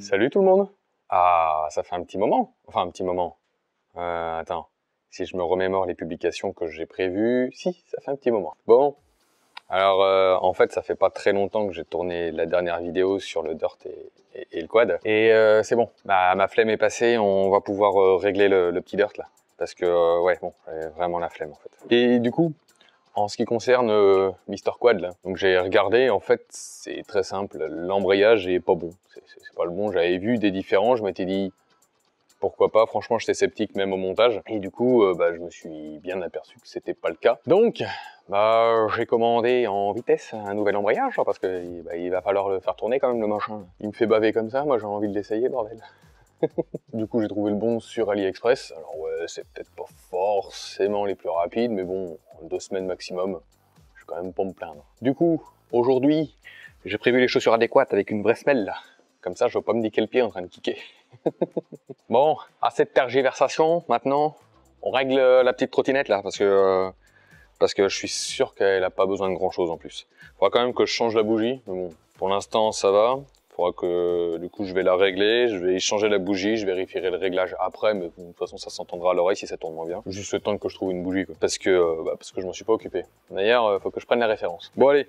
Salut tout le monde. Ah, ça fait un petit moment. Enfin, un petit moment. Attends, si je me remémore les publications que j'ai prévues, si, ça fait un petit moment. Bon, alors en fait, ça fait pas très longtemps que j'ai tourné la dernière vidéo sur le dirt et le quad. Et c'est bon, bah, ma flemme est passée, on va pouvoir régler le petit dirt là. Parce que, ouais, bon, j'ai vraiment la flemme en fait. Et du coup, en ce qui concerne Mister Quad là, donc j'ai regardé, en fait c'est très simple, l'embrayage est pas bon, c'est pas le bon, j'avais vu des différents, je m'étais dit pourquoi pas, franchement j'étais sceptique même au montage, et du coup bah, je me suis bien aperçu que c'était pas le cas. Donc bah j'ai commandé en vitesse un nouvel embrayage, parce que bah, il va falloir le faire tourner quand même le machin. Il me fait baver comme ça, moi j'ai envie de l'essayer bordel. Du coup j'ai trouvé le bon sur AliExpress, alors ouais c'est peut-être pas forcément les plus rapides, mais bon, en 2 semaines maximum, je vais quand même pas me plaindre. Du coup, aujourd'hui, j'ai prévu les chaussures adéquates avec une vraie semelle là. Comme ça je vais pas me niquer le pied en train de kicker. Bon, assez de tergiversation, maintenant, on règle la petite trottinette là, parce que je suis sûr qu'elle a pas besoin de grand chose en plus. Faudra quand même que je change la bougie, mais bon, pour l'instant ça va. Faudra que, du coup, je vais la régler, je vais changer la bougie, je vérifierai le réglage après, mais de toute façon, ça s'entendra à l'oreille si ça tourne moins bien. Juste le temps que je trouve une bougie, quoi. Parce que je m'en suis pas occupé. D'ailleurs, faut que je prenne la référence. Bon, allez.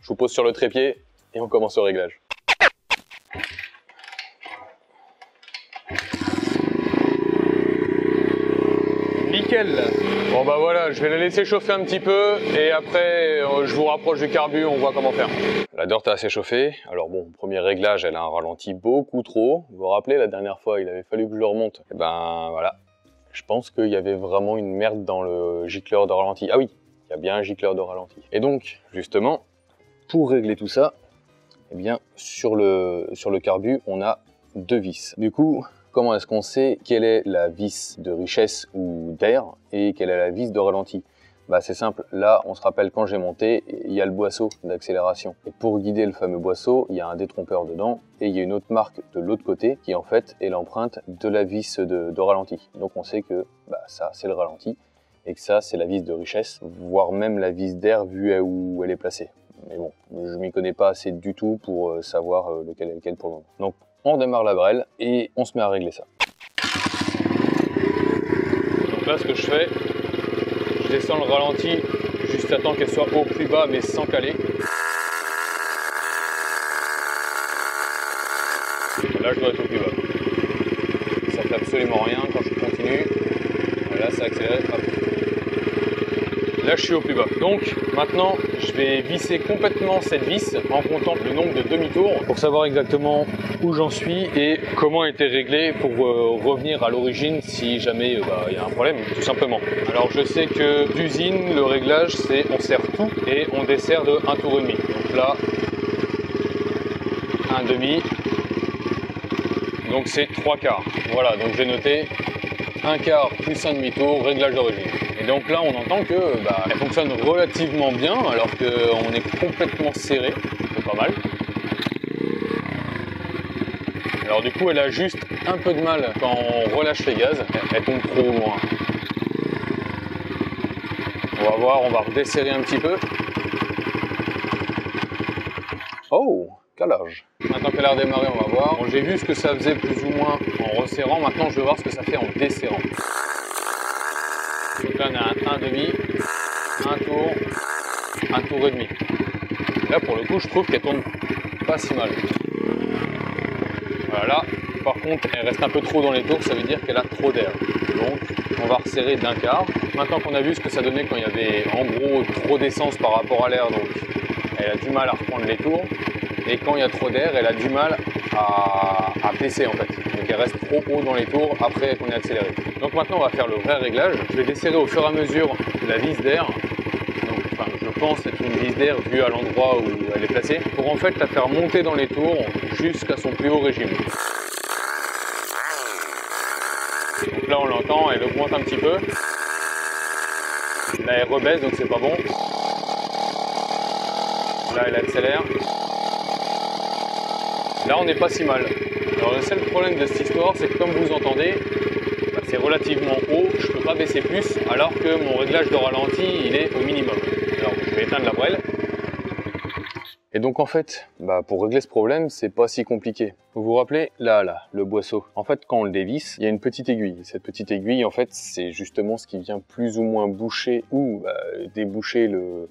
Je vous pose sur le trépied et on commence au réglage. Nickel. Bon bah voilà, je vais la laisser chauffer un petit peu et après je vous rapproche du carbu, on voit comment faire. La dirt est assez chauffée. Alors bon, premier réglage, elle a un ralenti beaucoup trop. Vous vous rappelez la dernière fois, il avait fallu que je le remonte. Et ben voilà, je pense qu'il y avait vraiment une merde dans le gicleur de ralenti. Ah oui, il y a bien un gicleur de ralenti. Et donc justement, pour régler tout ça, eh bien sur le carbu, on a 2 vis. Du coup, comment est-ce qu'on sait quelle est la vis de richesse ou d'air et quelle est la vis de ralenti? Bah c'est simple, là on se rappelle quand j'ai monté, il y a le boisseau d'accélération. Et pour guider le fameux boisseau, il y a un détrompeur dedans et il y a une autre marque de l'autre côté qui en fait est l'empreinte de la vis de ralenti. Donc on sait que bah, ça c'est le ralenti et que ça c'est la vis de richesse, voire même la vis d'air vue où elle est placée. Mais bon, je m'y connais pas assez du tout pour savoir lequel est lequel pour le moment. Donc on démarre la brelle et on se met à régler ça. Donc là ce que je fais, je descends le ralenti juste à temps qu'elle soit au plus bas mais sans caler. Et là je dois être au plus bas. Ça fait absolument rien quand je continue. Là ça accélère. Hop. Là je suis au plus bas. Donc maintenant je vais visser complètement cette vis en comptant le nombre de demi-tours pour savoir exactement où j'en suis et comment a été réglé pour revenir à l'origine si jamais il y a un problème tout simplement. Alors je sais que d'usine le réglage c'est on serre tout et on dessert de 1 tour et demi. Donc là 1 demi, donc c'est 3 quarts. Voilà, donc j'ai noté 1 quart plus 1 demi-tour, réglage d'origine. Et donc là on entend que elle fonctionne relativement bien alors qu'on est complètement serré, c'est pas mal. Alors du coup elle a juste un peu de mal quand on relâche les gaz, elle tombe trop loin. On va voir, on va redesserrer un petit peu. Oh, calage. Maintenant qu'elle a redémarré, on va voir. Bon, j'ai vu ce que ça faisait plus ou moins en resserrant, maintenant je vais voir ce que ça fait en desserrant. Donc là on a un demi, un tour et demi. Là pour le coup je trouve qu'elle tourne pas si mal. Voilà, par contre elle reste un peu trop dans les tours, ça veut dire qu'elle a trop d'air. Donc on va resserrer d'1 quart. Maintenant qu'on a vu ce que ça donnait quand il y avait en gros trop d'essence par rapport à l'air, donc elle a du mal à reprendre les tours. Et quand il y a trop d'air, elle a du mal à baisser en fait. Donc elle reste trop haut dans les tours après qu'on ait accéléré. Donc maintenant on va faire le vrai réglage. Je vais desserrer au fur et à mesure la vis d'air. Donc enfin, je pense être une vis d'air vue à l'endroit où elle est placée. Pour en fait la faire monter dans les tours jusqu'à son plus haut régime. Donc là on l'entend, elle augmente un petit peu. Là elle rebaisse donc c'est pas bon. Là elle accélère. Là on n'est pas si mal. Alors le seul problème de cette histoire c'est que comme vous entendez, c'est relativement haut, je ne peux pas baisser plus alors que mon réglage de ralenti il est au minimum. Alors je vais éteindre la brelle. Et donc en fait, pour régler ce problème, c'est pas si compliqué. Vous vous rappelez, là, le boisseau. En fait, quand on le dévisse, il y a une petite aiguille. Cette petite aiguille, en fait, c'est justement ce qui vient plus ou moins boucher ou déboucher le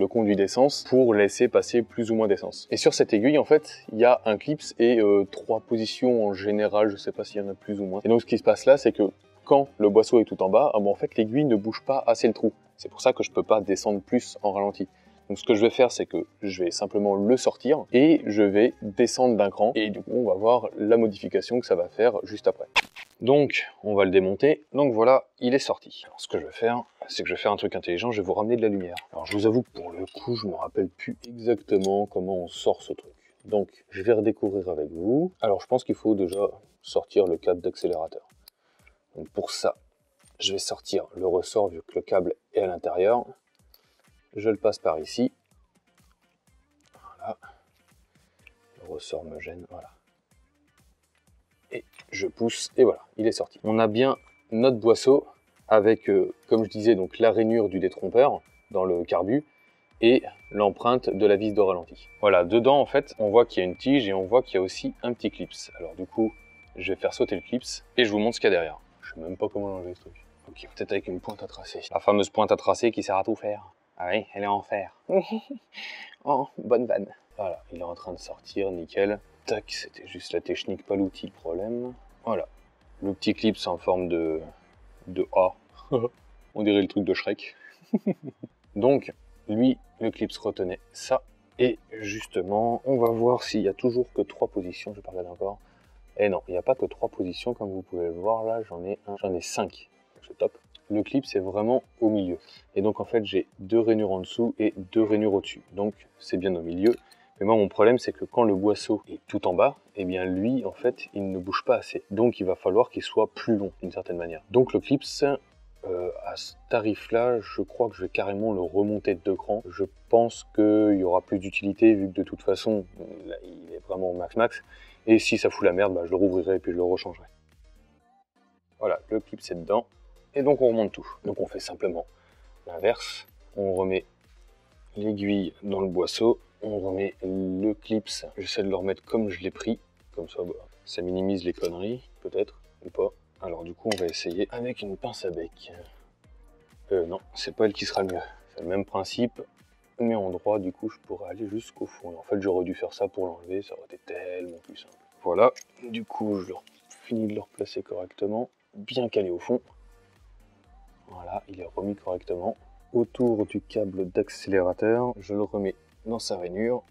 conduit d'essence pour laisser passer plus ou moins d'essence. Et sur cette aiguille, en fait, il y a un clips et 3 positions en général, je sais pas s'il y en a plus ou moins. Et donc ce qui se passe là, c'est que quand le boisseau est tout en bas, en fait l'aiguille ne bouge pas assez le trou. C'est pour ça que je peux pas descendre plus en ralenti. Donc ce que je vais faire, c'est que je vais simplement le sortir et je vais descendre d'un cran et du coup on va voir la modification que ça va faire juste après. Donc on va le démonter, donc voilà, il est sorti. Alors ce que je vais faire, c'est que je vais faire un truc intelligent, je vais vous ramener de la lumière. Alors je vous avoue que pour le coup, je me rappelle plus exactement comment on sort ce truc. Donc je vais redécouvrir avec vous. Alors je pense qu'il faut déjà sortir le câble d'accélérateur. Donc pour ça, je vais sortir le ressort vu que le câble est à l'intérieur. Je le passe par ici. Voilà. Le ressort me gêne, voilà. Et je pousse, et voilà, il est sorti. On a bien notre boisseau avec, comme je disais, donc la rainure du détrompeur dans le carbu et l'empreinte de la vis de ralenti. Voilà, dedans en fait, on voit qu'il y a une tige et on voit qu'il y a aussi un petit clips. Alors du coup, je vais faire sauter le clips et je vous montre ce qu'il y a derrière. Je sais même pas comment l'enlever ce truc. Ok, peut-être avec une pointe à tracer. La fameuse pointe à tracer qui sert à tout faire. Ah oui, elle est en fer. Oh, bonne vanne. Voilà, il est en train de sortir, nickel. Tac, c'était juste la technique, pas l'outil, le problème. Voilà, le petit clip en forme de A. On dirait le truc de Shrek. Donc, lui, le clip retenait ça. Et justement, on va voir s'il y a toujours que 3 positions, je vais pas regarder encore. Et non, il n'y a pas que 3 positions, comme vous pouvez le voir, là, j'en ai 5. C'est top. Le clip, c'est vraiment au milieu. Et donc, en fait, j'ai 2 rainures en dessous et 2 rainures au-dessus. Donc, c'est bien au milieu. Mais moi, mon problème, c'est que quand le boisseau est tout en bas, eh bien, lui, en fait, il ne bouge pas assez. Donc, il va falloir qu'il soit plus long, d'une certaine manière. Donc, le clip, à ce tarif-là, je crois que je vais carrément le remonter de 2 crans. Je pense qu'il y aura plus d'utilité, vu que de toute façon, là, il est vraiment au max. Et si ça fout la merde, je le rouvrirai et puis je le rechangerai. Voilà, le clip, c'est dedans. Et donc on remonte tout. Donc on fait simplement l'inverse. On remet l'aiguille dans le boisseau. On remet le clip. J'essaie de le remettre comme je l'ai pris. Comme ça, ça minimise les conneries, peut-être, ou pas. Alors du coup, on va essayer avec une pince à bec. Non, c'est pas elle qui sera le mieux. C'est le même principe, mais en droit, du coup, je pourrais aller jusqu'au fond. Et en fait, j'aurais dû faire ça pour l'enlever. Ça aurait été tellement plus simple. Voilà, du coup, je finis de le replacer correctement. Bien calé au fond. Voilà, il est remis correctement. Autour du câble d'accélérateur, je le remets dans sa rainure.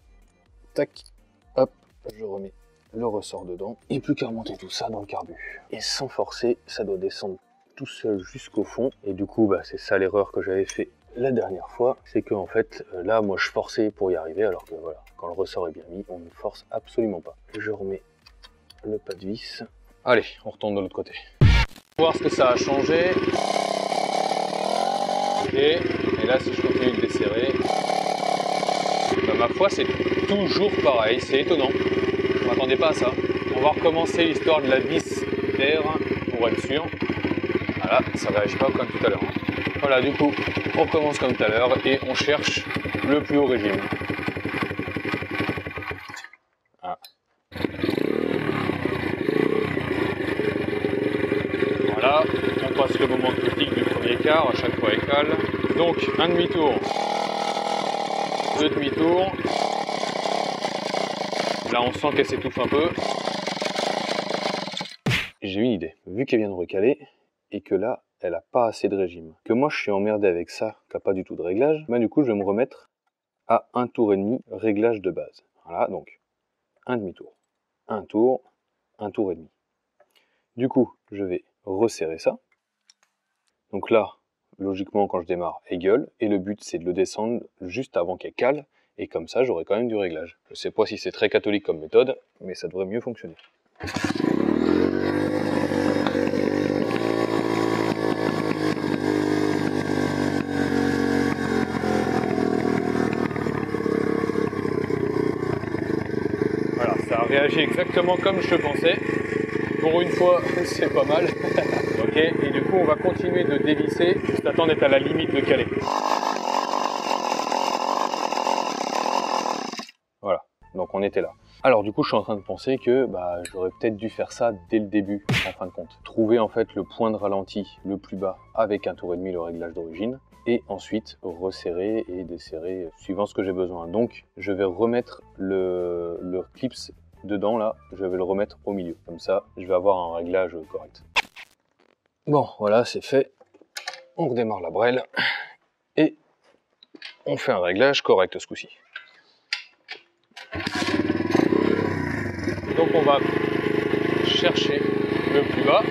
Tac, hop, je remets le ressort dedans. Et plus qu'à remonter tout ça dans le carbu. Et sans forcer, ça doit descendre tout seul jusqu'au fond. Et du coup, c'est ça l'erreur que j'avais fait la dernière fois. C'est que en fait, là, moi, je forçais pour y arriver. Alors que voilà, quand le ressort est bien mis, on ne force absolument pas. Je remets le pas de vis. Allez, on retourne de l'autre côté. Voir ce que ça a changé. Et là, si je continue de desserrer, ma foi, c'est toujours pareil. C'est étonnant. Je ne m'attendais pas à ça. On va recommencer l'histoire de la vis d'air pour être sûr. Voilà, ça ne réagit pas comme tout à l'heure. Voilà, du coup, on recommence comme tout à l'heure et on cherche le plus haut régime. Ah. Voilà, on passe le moment critique du premier quart, à chaque fois égal. Donc, un demi-tour, 2 demi-tours. Là, on sent qu'elle s'étouffe un peu. J'ai une idée. Vu qu'elle vient de recaler, et que là, elle n'a pas assez de régime, que moi je suis emmerdé avec ça, qui n'a pas du tout de réglage, du coup, je vais me remettre à 1 tour et demi, réglage de base. Voilà, donc, un demi-tour, 1 tour, 1 tour et demi. Du coup, je vais resserrer ça. Donc là, logiquement, quand je démarre, elle gueule. Et le but, c'est de le descendre juste avant qu'elle cale. Et comme ça, j'aurai quand même du réglage. Je sais pas si c'est très catholique comme méthode, mais ça devrait mieux fonctionner. Voilà, ça a réagi exactement comme je pensais. Pour une fois, c'est pas mal. Ok, et du coup, on va continuer de dévisser juste à temps d'être à la limite de caler. Voilà. donc on était là. Alors du coup, je suis en train de penser que j'aurais peut-être dû faire ça dès le début, en fin de compte. Trouver en fait le point de ralenti le plus bas avec 1 tour et demi le réglage d'origine, et ensuite resserrer et desserrer suivant ce que j'ai besoin. Donc je vais remettre le clips dedans là, je vais le remettre au milieu. Comme ça, je vais avoir un réglage correct. Bon, voilà, c'est fait. On redémarre la brelle et on fait un réglage correct ce coup-ci. Donc on va chercher le plus bas.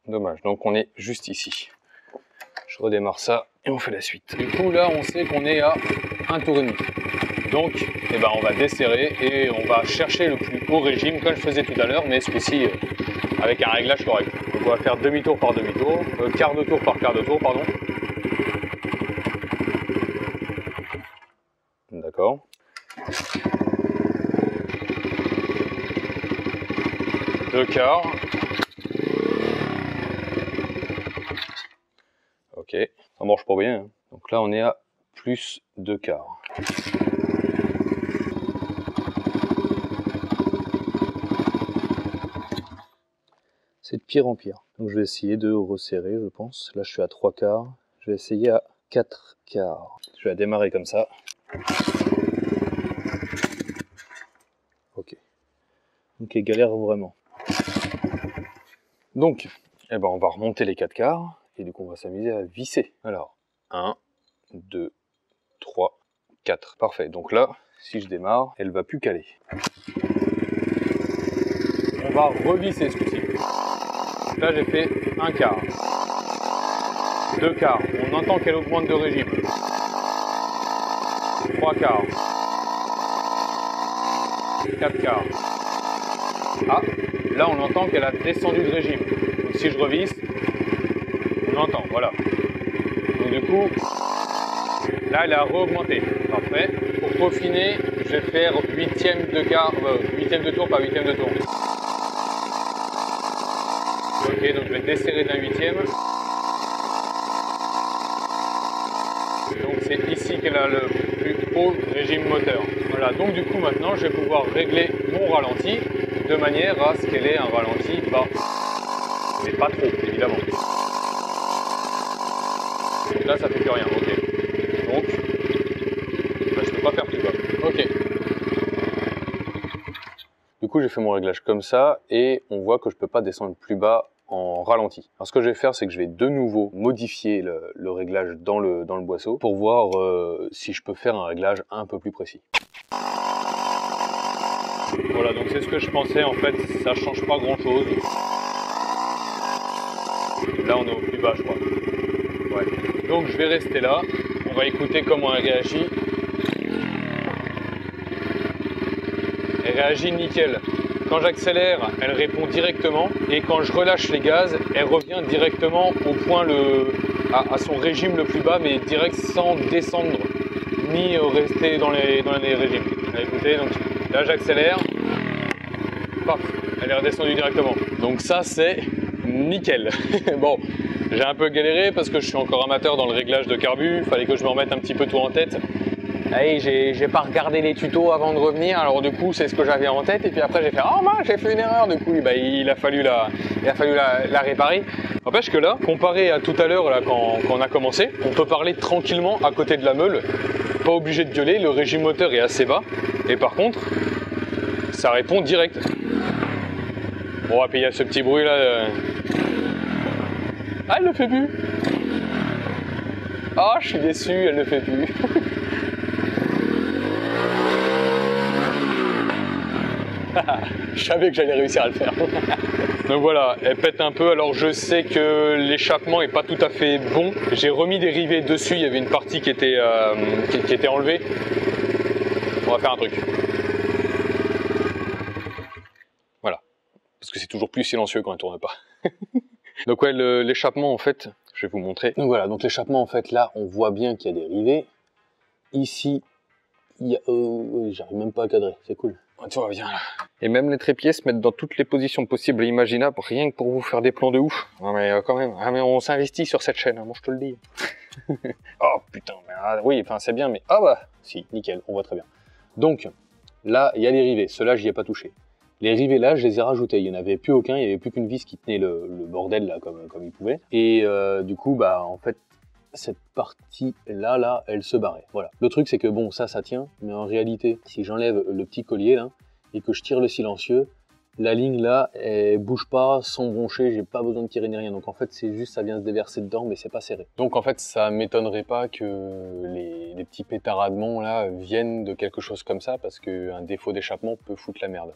Dommage, donc on est juste ici. Je redémarre ça et on fait la suite. Du coup là on sait qu'on est à 1 tour et demi. Donc on va desserrer et on va chercher le plus haut régime comme je faisais tout à l'heure, mais ce coup-ci avec un réglage correct. Donc on va faire demi-tour par demi-tour, quart de tour par quart de tour, pardon. D'accord. Deux quarts. Ok, ça marche pas bien. Hein. Donc là on est à plus 2 quarts. C'est de pire en pire. Donc je vais essayer de resserrer, je pense. Là je suis à 3 quarts. Je vais essayer à 4 quarts. Je vais la démarrer comme ça. Ok. Ok, galère vraiment. Donc, on va remonter les 4 quarts. Et du coup on va s'amuser à visser. Alors, 1, 2, 3, 4. Parfait. Donc là, si je démarre, elle va plus caler. On va revisser ce coup-ci. Là, j'ai fait 1 quart. 2 quarts. On entend qu'elle augmente de régime. 3 quarts. 4 quarts. Ah, là, on entend qu'elle a descendu de régime. Donc, si je revisse, on entend, voilà. Donc, du coup, là, elle a re-augmenté. Parfait. Pour peaufiner, je vais faire 8e de quart, 8e de tour par 8e de tour. Ok, donc je vais desserrer d'un 8e. Donc c'est ici qu'elle a le plus haut régime moteur. Voilà, donc du coup maintenant je vais pouvoir régler mon ralenti de manière à ce qu'elle ait un ralenti bas. Mais pas trop, évidemment. Donc là ça fait plus rien, ok. Donc, je peux pas faire plus bas. Ok. Du coup j'ai fait mon réglage comme ça et on voit que je peux pas descendre plus bas en ralenti. Alors ce que je vais faire, c'est que je vais de nouveau modifier le réglage dans le boisseau pour voir si je peux faire un réglage un peu plus précis. Voilà, donc c'est ce que je pensais, en fait, ça change pas grand chose. Là on est au plus bas, je crois. Ouais. Donc je vais rester là, on va écouter comment elle réagit. Elle réagit nickel. Quand j'accélère, elle répond directement, et quand je relâche les gaz, elle revient directement au point à son régime le plus bas, mais direct sans descendre ni rester dans les régimes. Écoutez, donc là j'accélère, paf, elle est redescendue directement. Donc ça c'est nickel. Bon, j'ai un peu galéré parce que je suis encore amateur dans le réglage de carbu, fallait que je me remette un petit peu tout en tête. Hey, j'ai pas regardé les tutos avant de revenir, alors du coup c'est ce que j'avais en tête et puis après j'ai fait oh mince, j'ai fait une erreur, du coup il a fallu la réparer. N'empêche que là, comparé à tout à l'heure là quand on a commencé, on peut parler tranquillement à côté de la meule, pas obligé de gueuler, le régime moteur est assez bas et par contre ça répond direct. Bon, et puis il y a ce petit bruit là. Ah, elle le fait plus. Ah, je suis déçu, elle ne fait plus. Je savais que j'allais réussir à le faire. Donc voilà, elle pète un peu. Alors je sais que l'échappement est pas tout à fait bon. J'ai remis des rivets dessus. Il y avait une partie qui était enlevée. On va faire un truc. Voilà, parce que c'est toujours plus silencieux quand elle tourne pas. Donc ouais, l'échappement en fait, je vais vous montrer. Donc voilà, donc l'échappement en fait là, on voit bien qu'il y a des rivets. Ici, il y a, j'arrive même pas à cadrer. C'est cool. Tu vois, viens là. Et même les trépieds se mettent dans toutes les positions possibles et imaginables, rien que pour vous faire des plans de ouf. Non mais quand même, ah, mais on s'investit sur cette chaîne, hein, moi je te le dis. Oh putain, mais, oui, enfin c'est bien, mais ah bah, si, nickel, on voit très bien. Donc, là, il y a les rivets, ceux-là, j'y ai pas touché. Les rivets là, je les ai rajoutés, il y en avait plus aucun, il y avait plus qu'une vis qui tenait le bordel là, comme il pouvait. Et du coup, bah en fait, cette partie là, elle se barrait. Voilà. Le truc c'est que bon, ça tient, mais en réalité, si j'enlève le petit collier là, et que je tire le silencieux, la ligne là, elle bouge pas sans broncher, j'ai pas besoin de tirer ni rien. Donc en fait, c'est juste, ça vient se déverser dedans, mais c'est pas serré. Donc en fait, ça m'étonnerait pas que les petits pétaradements là viennent de quelque chose comme ça, parce qu'un défaut d'échappement peut foutre la merde.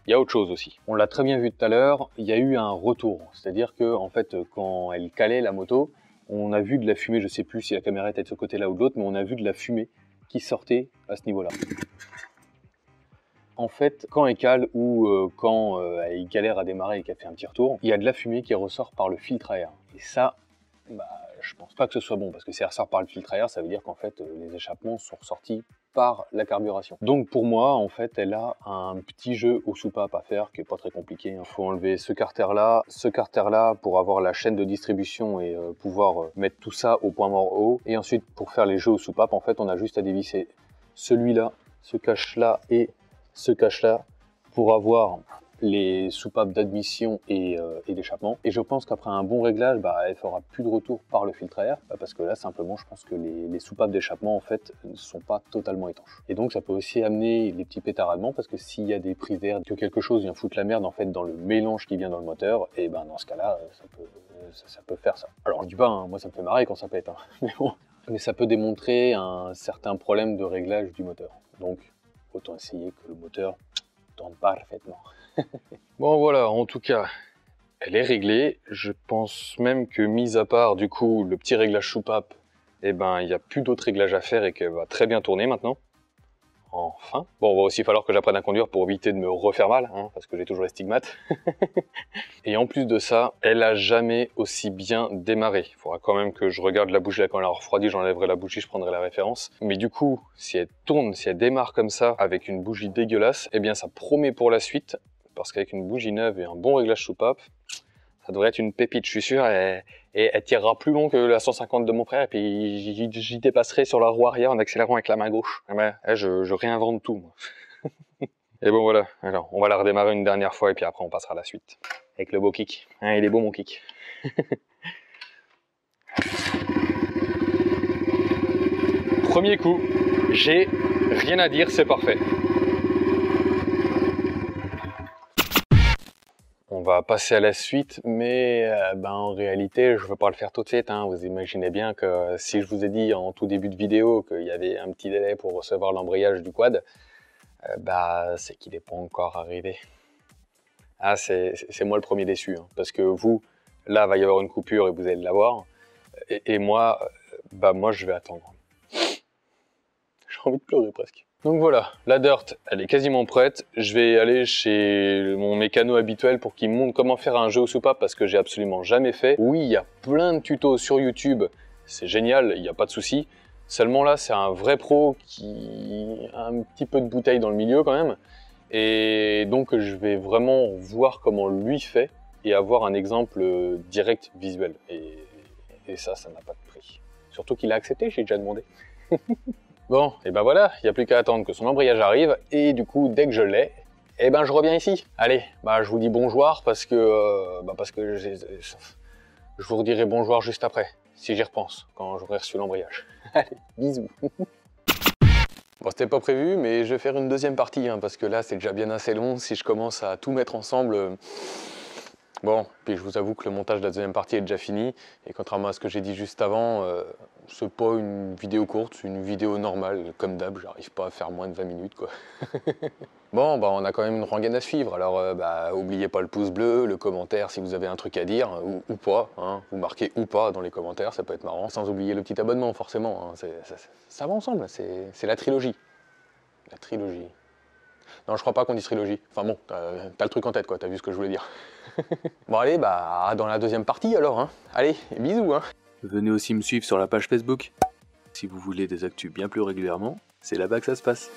Il y a autre chose aussi. On l'a très bien vu tout à l'heure, il y a eu un retour. C'est-à-dire que en fait, quand elle calait la moto, on a vu de la fumée, je sais plus si la caméra était de ce côté-là ou de l'autre, mais on a vu de la fumée qui sortait à ce niveau-là. En fait, quand elle cale ou quand elle galère à démarrer et qu'elle fait un petit retour, il y a de la fumée qui ressort par le filtre à air. Et ça, bah, je pense pas que ce soit bon, parce que si elle ressort par le filtre à air, ça veut dire qu'en fait, les échappements sont ressortis par la carburation. Donc pour moi, en fait, elle a un petit jeu aux soupapes à faire qui est pas très compliqué. Il faut enlever ce carter-là pour avoir la chaîne de distribution et pouvoir mettre tout ça au point mort haut. Et ensuite, pour faire les jeux aux soupapes, en fait, on a juste à dévisser celui-là, ce cache-là et ce cache-là pour avoir les soupapes d'admission et d'échappement. Et je pense qu'après un bon réglage, bah, elle fera plus de retour par le filtre à air, parce que là, simplement, je pense que les soupapes d'échappement, en fait, ne sont pas totalement étanches. Et donc, ça peut aussi amener les petits pétaradements, parce que s'il y a des prises d'air, que quelque chose vient foutre la merde, en fait, dans le mélange qui vient dans le moteur, et ben, dans ce cas-là, ça peut faire ça. Alors, je dis pas, hein, moi, ça me fait marrer quand ça pète, hein, mais bon. Mais ça peut démontrer un certain problème de réglage du moteur. Donc, autant essayer que le moteur tourne parfaitement. Bon voilà, en tout cas, elle est réglée. Je pense même que, mis à part du coup le petit réglage soupape, eh ben il n'y a plus d'autres réglages à faire et qu'elle va très bien tourner maintenant. Enfin. Bon, il va aussi falloir que j'apprenne à conduire pour éviter de me refaire mal, hein, parce que j'ai toujours les stigmates. Et en plus de ça, elle a jamais aussi bien démarré. Il faudra quand même que je regarde la bougie là, quand elle a refroidi, j'enlèverai la bougie, je prendrai la référence. Mais du coup, si elle tourne, si elle démarre comme ça, avec une bougie dégueulasse, eh bien ça promet pour la suite, parce qu'avec une bougie neuve et un bon réglage soupape, ça devrait être une pépite, je suis sûr, et elle tirera plus long que la 150 de mon frère, et puis j'y dépasserai sur la roue arrière en accélérant avec la main gauche. Ah ben, je réinvente tout, moi. Et bon voilà, alors on va la redémarrer une dernière fois, et puis après on passera à la suite. Avec le beau kick. Hein, il est beau mon kick. Premier coup, j'ai rien à dire, c'est parfait. On va passer à la suite, mais en réalité, je ne veux pas le faire tout de suite. Hein. Vous imaginez bien que si je vous ai dit en tout début de vidéo qu'il y avait un petit délai pour recevoir l'embrayage du quad, c'est qu'il n'est pas encore arrivé. Ah, c'est moi le premier déçu, hein, parce que vous, là, il va y avoir une coupure et vous allez l'avoir, et moi, moi, je vais attendre. J'ai envie de pleurer presque. Donc voilà, la dirt, elle est quasiment prête. Je vais aller chez mon mécano habituel pour qu'il me montre comment faire un jeu aux soupapes parce que j'ai absolument jamais fait. Oui, il y a plein de tutos sur YouTube, c'est génial, il n'y a pas de souci. Seulement là, c'est un vrai pro qui a un petit peu de bouteille dans le milieu quand même. Et donc je vais vraiment voir comment lui fait et avoir un exemple direct visuel. Et ça n'a pas de prix. Surtout qu'il a accepté, j'ai déjà demandé. Bon, et ben voilà, il n'y a plus qu'à attendre que son embrayage arrive, et du coup, dès que je l'ai, et ben je reviens ici. Allez, je vous dis bonjour parce que je vous redirai bonjour juste après, si j'y repense, quand j'aurai reçu l'embrayage. Allez, bisous. Bon, c'était pas prévu, mais je vais faire une deuxième partie, hein, parce que là, c'est déjà bien assez long. Si je commence à tout mettre ensemble... Bon, puis je vous avoue que le montage de la deuxième partie est déjà fini, et contrairement à ce que j'ai dit juste avant, c'est pas une vidéo courte, c'est une vidéo normale, comme d'hab, j'arrive pas à faire moins de 20 minutes, quoi. Bon, on a quand même une rengaine à suivre, alors oubliez pas le pouce bleu, le commentaire si vous avez un truc à dire, ou pas, hein, vous marquez ou pas dans les commentaires, ça peut être marrant, sans oublier le petit abonnement, forcément, hein, ça va ensemble, c'est la trilogie. La trilogie. Non, je crois pas qu'on dise trilogie. Enfin bon, t'as le truc en tête, quoi, t'as vu ce que je voulais dire. Bon allez, dans la deuxième partie alors, hein. Allez, bisous, hein. Venez aussi me suivre sur la page Facebook. Si vous voulez des actus bien plus régulièrement, c'est là-bas que ça se passe.